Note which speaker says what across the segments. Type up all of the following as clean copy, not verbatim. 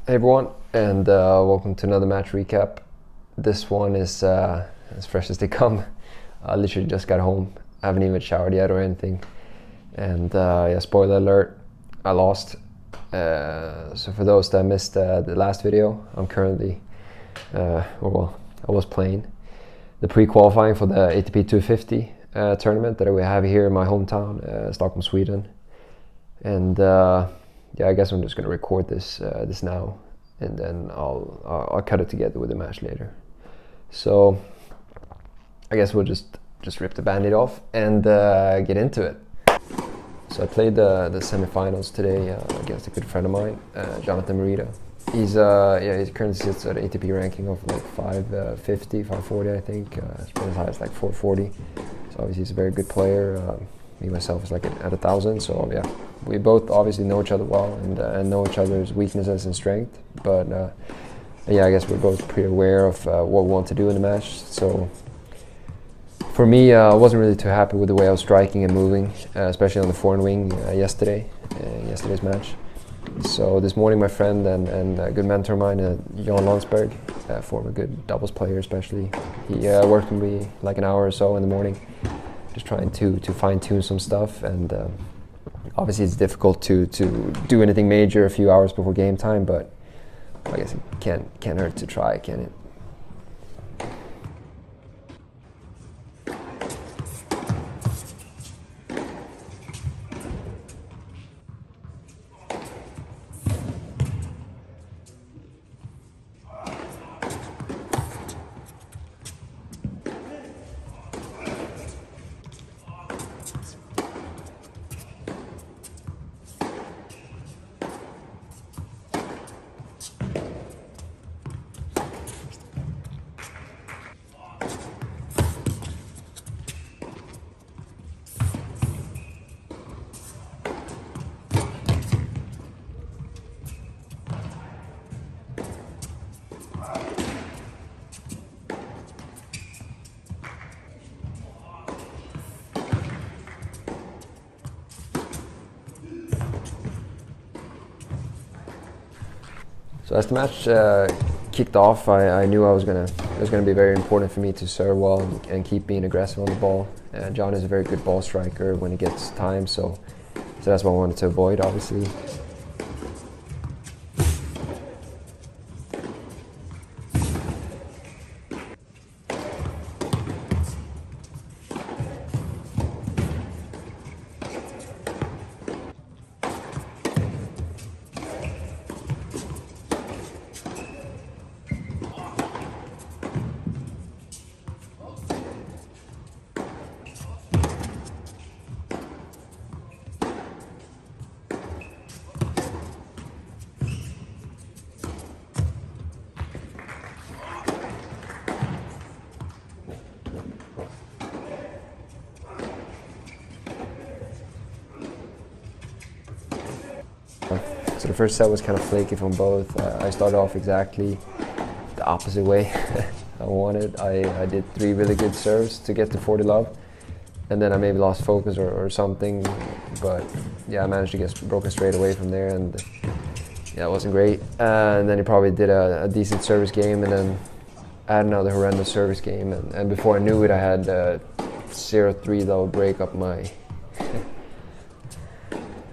Speaker 1: Hey everyone, and welcome to another match recap. This one is as fresh as they come. I literally just got home. I haven't even showered yet or anything. And yeah, spoiler alert, I lost. So for those that missed the last video, I'm currently, I was playing the pre-qualifying for the ATP250 tournament that we have here in my hometown, Stockholm, Sweden. And yeah, I guess I'm just gonna record this now, and then I'll cut it together with the match later. So I guess we'll just rip the band-aid off and get into it. So I played the semifinals today against a good friend of mine, Jonathan Mridha. He's he currently sits at an ATP ranking of like 550, 540, I think. It's been as high as like 440. So obviously he's a very good player. Me myself is like at 1,000. So yeah, we both obviously know each other well and know each other's weaknesses and strength. But yeah, I guess we're both pretty aware of what we want to do in the match. So for me, I wasn't really too happy with the way I was striking and moving, especially on the forehand wing yesterday's match. So this morning, my friend and a good mentor of mine, Jan Landsberg, former good doubles player especially, he worked with me like an hour or so in the morning, just trying to fine-tune some stuff. And obviously it's difficult to do anything major a few hours before game time, but I guess it can't hurt to try, can it? So as the match kicked off, I knew it was gonna be very important for me to serve well and keep being aggressive on the ball. John is a very good ball striker when he gets time, so that's what I wanted to avoid, obviously. So the first set was kind of flaky from both. I started off exactly the opposite way I wanted. I did 3 really good serves to get to 40 love, and then I maybe lost focus or something, but yeah, I managed to get broken straight away from there, and yeah, it wasn't great. And then he probably did a decent service game, and then I had another horrendous service game, and before I knew it, I had 0-3 that would break up my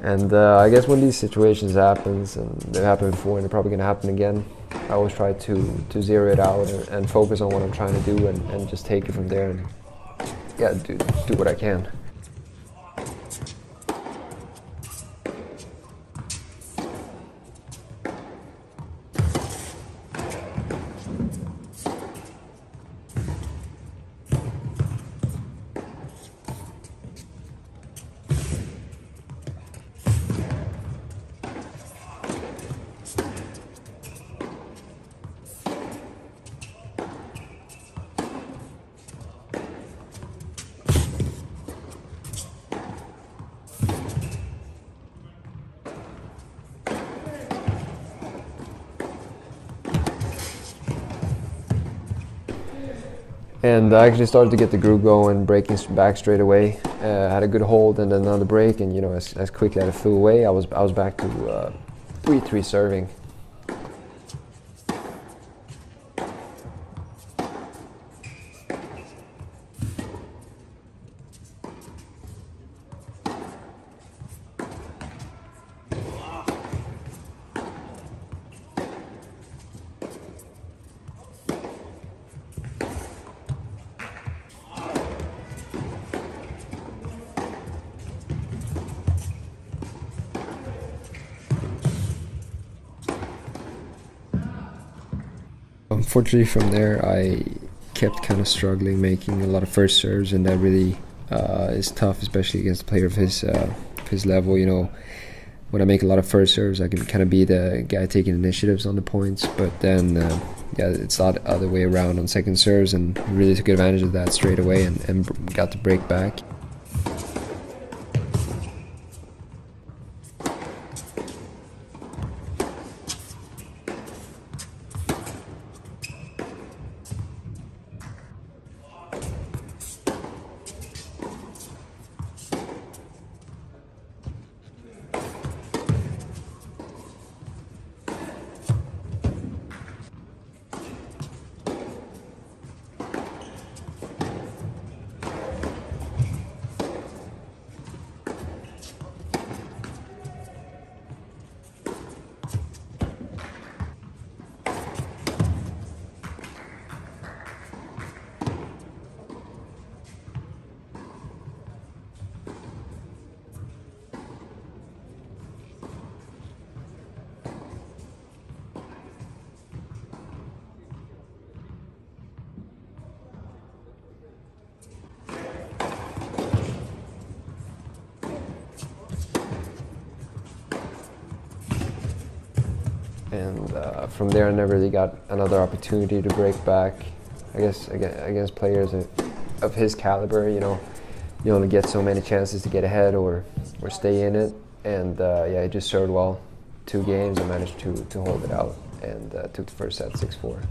Speaker 1: And I guess when these situations happens, and they've happened before and they're probably going to happen again, I always try to zero it out and focus on what I'm trying to do and just take it from there and yeah, do what I can. And I actually started to get the groove going, breaking back straight away. Had a good hold and then another break, and you know, as quickly as it flew away, I was back to 3-3 serving. Unfortunately, from there I kept kind of struggling, making a lot of first serves, and that really is tough, especially against a player of his level. You know, when I make a lot of first serves, I can kind of be the guy taking initiatives on the points, but then yeah, it's the other way around on second serves, and really took advantage of that straight away and got to break back. And from there, I never really got another opportunity to break back. I guess against players of his caliber, you know, you only get so many chances to get ahead or stay in it. And yeah, I just served well. 2 games, I managed to hold it out and took the first set 6-4.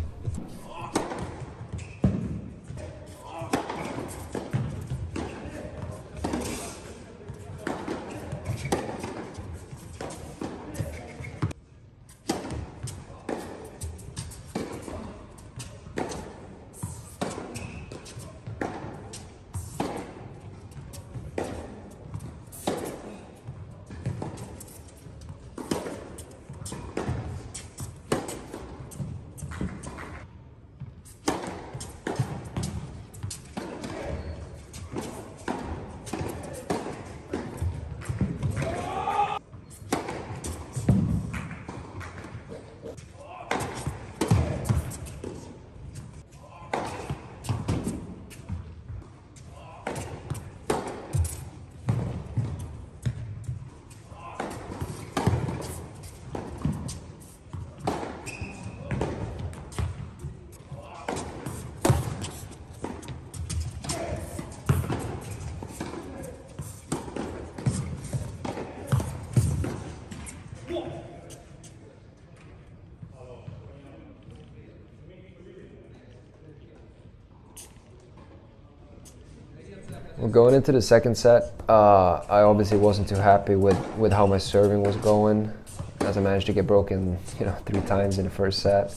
Speaker 1: Well, going into the second set, I obviously wasn't too happy with how my serving was going, as I managed to get broken, you know, 3 times in the first set.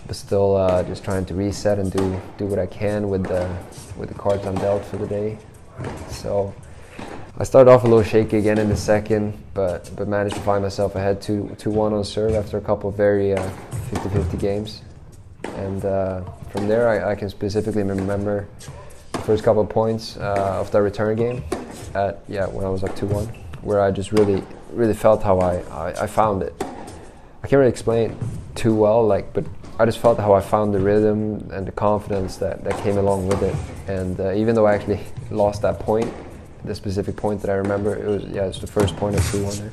Speaker 1: But still, just trying to reset and do what I can with the cards I'm dealt for the day. So I started off a little shaky again in the second, but managed to find myself ahead 2-1 on serve after a couple of very 50-50 games. And from there, I can specifically remember the first couple of points of that return game when I was up 2-1, where I just really felt how I found it. I can't really explain too well, but I just felt how I found the rhythm and the confidence that came along with it. And even though I actually lost that point, the specific point that I remember, it's the first point of 2-1 there.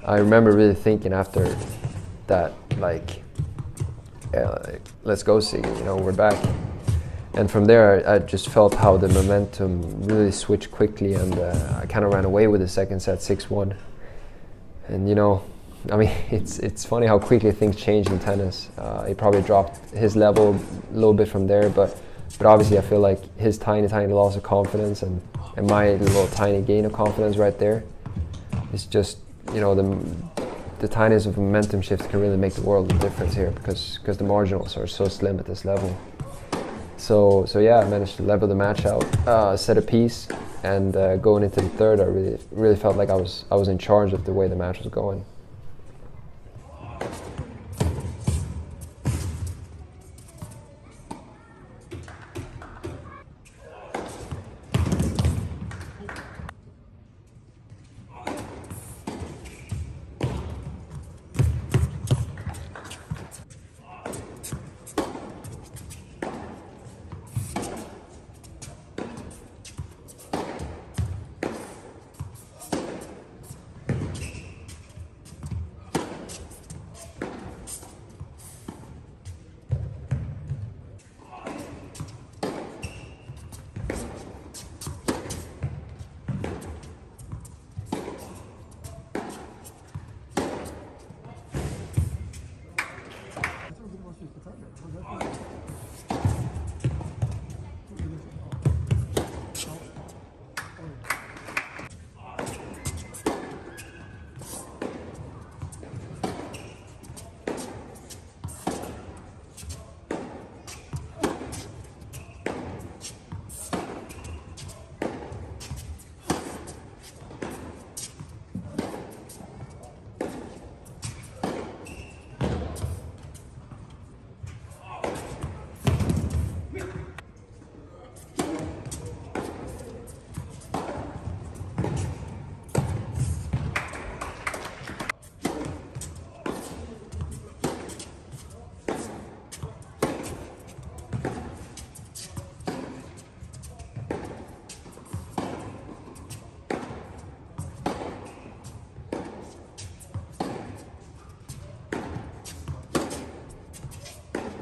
Speaker 1: I remember really thinking after that, like, let's go, Siggy, you know, we're back. And from there, I just felt how the momentum really switched quickly, and I kind of ran away with the second set 6-1. And you know, I mean, it's funny how quickly things change in tennis. He probably dropped his level a little bit from there, but obviously I feel like his tiny loss of confidence and my little tiny gain of confidence right there is just, you know, the tiniest of momentum shifts can really make the world of difference here, because the marginals are so slim at this level. So yeah, I managed to level the match out, set a piece, and going into the third, I really felt like I was in charge of the way the match was going.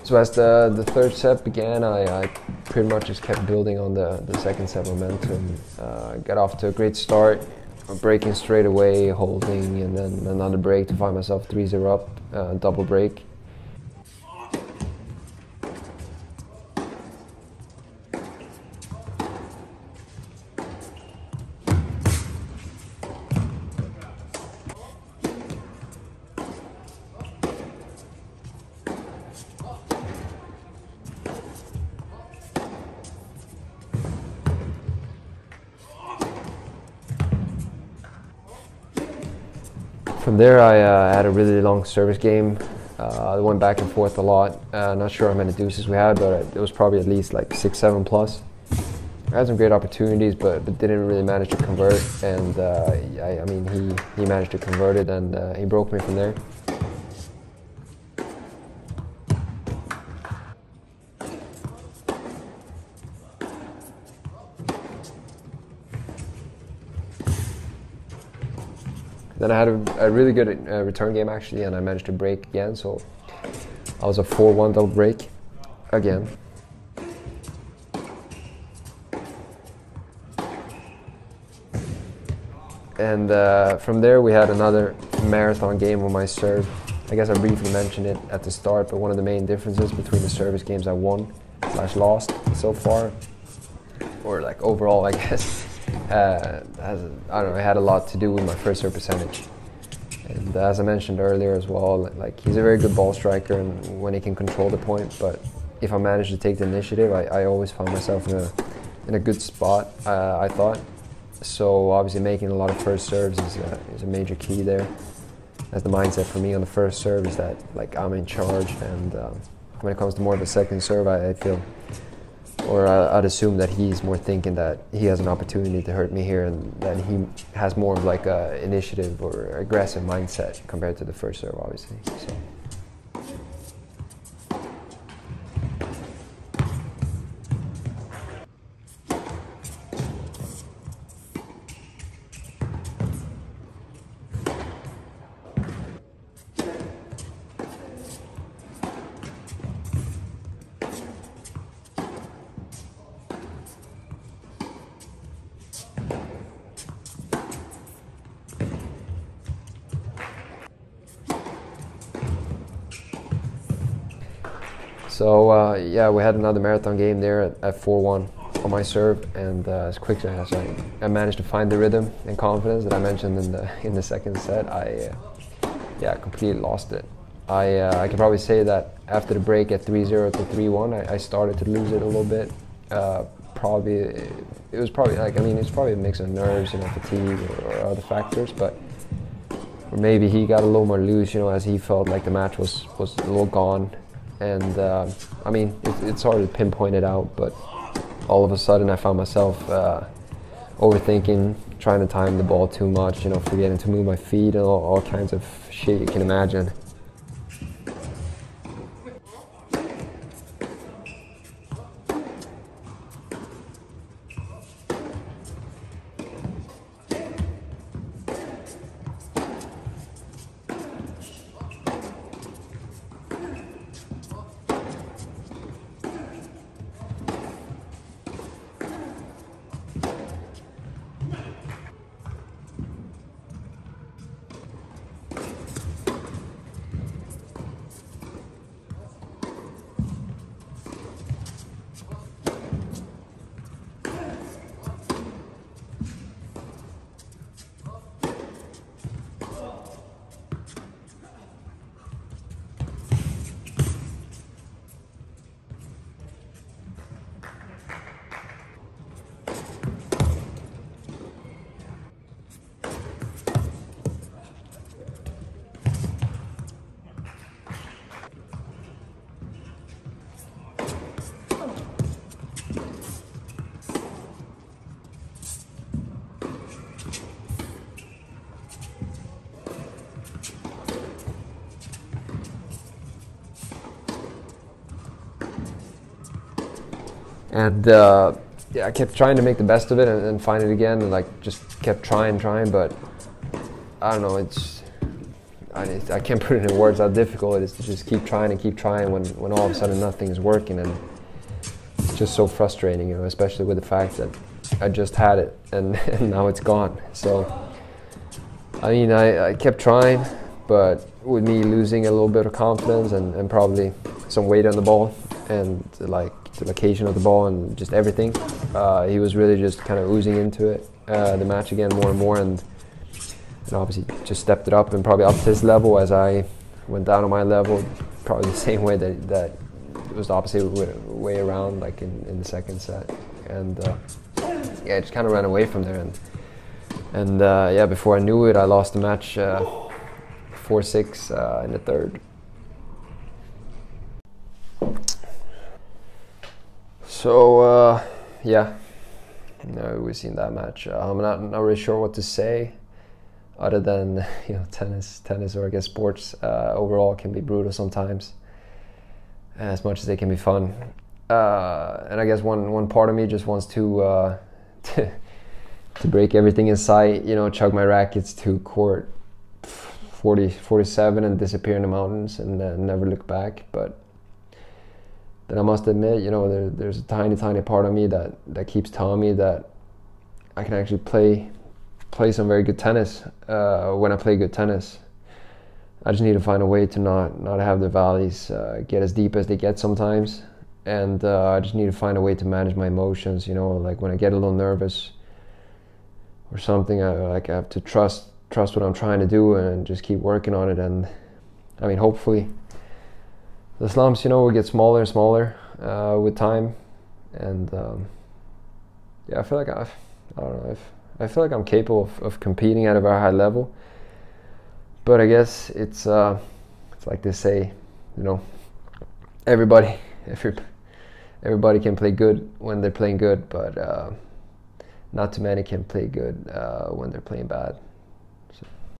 Speaker 1: So as the third set began, I pretty much just kept building on the second set momentum. Got off to a great start, breaking straight away, holding, and then another break to find myself 3-0 up, double break. From there, I had a really long service game. I went back and forth a lot. Not sure how many deuces we had, but it was probably at least like 6-7 plus. I had some great opportunities, but didn't really manage to convert. And I mean, he managed to convert it, and he broke me from there. Then I had a really good return game actually, and I managed to break again, so I was a 4-1 double break again. And from there we had another marathon game on my serve. I guess I briefly mentioned it at the start, but one of the main differences between the service games I won / lost so far, or like overall I guess, I don't know, it had a lot to do with my first serve percentage. And as I mentioned earlier as well, like he's a very good ball striker and when he can control the point, but if I manage to take the initiative, I always found myself in a good spot, I thought. So obviously making a lot of first serves is a major key there. As the mindset for me on the first serve is that like I'm in charge, and when it comes to more of a second serve, I feel, or I'd assume that he's more thinking that he has an opportunity to hurt me here, and that he has more of like a initiative or aggressive mindset compared to the first serve, obviously. So. So yeah, we had another marathon game there at 4-1 on my serve, and as quickly as I managed to find the rhythm and confidence that I mentioned in the second set, I completely lost it. I can probably say that after the break at 3-0 to 3-1, I started to lose it a little bit. It was probably like, I mean, it's probably a mix of nerves, you know, fatigue or other factors, but or maybe he got a little more loose, you know, as he felt like the match was a little gone. And I mean, it's hard to pinpoint it out, but all of a sudden I found myself overthinking, trying to time the ball too much, you know, forgetting to move my feet and all kinds of shit you can imagine. And yeah, I kept trying to make the best of it and find it again, and like just kept trying, but I don't know, I can't put it in words how difficult it is to just keep trying when all of a sudden nothing's working, and it's just so frustrating, you know, especially with the fact that I just had it and now it's gone. So I mean, I kept trying, but with me losing a little bit of confidence and probably some weight on the ball and like the location of the ball and just everything, he was really just kind of oozing into it, the match again more and more, and obviously just stepped it up and probably up to his level as I went down on my level, probably the same way that it was the opposite way around, like in the second set. And yeah, I just kind of ran away from there, and yeah, before I knew it, I lost the match 4-6 in the third. So yeah, we've seen that match. I'm not really sure what to say, other than, you know, tennis or I guess sports overall can be brutal sometimes, as much as they can be fun. And I guess one part of me just wants to break everything in sight, you know, chug my rackets to court 47 and disappear in the mountains and never look back. But then I must admit, you know, there's a tiny part of me that keeps telling me that I can actually play some very good tennis when I play good tennis. I just need to find a way to not have the valleys get as deep as they get sometimes, and I just need to find a way to manage my emotions, you know, like when I get a little nervous or something, I have to trust what I'm trying to do and just keep working on it. And I mean, hopefully the slumps, you know, will get smaller and smaller with time, and yeah, I feel like I feel like I'm capable of competing at a very high level. But I guess it's like they say, you know, everybody can play good when they're playing good, but not too many can play good when they're playing bad.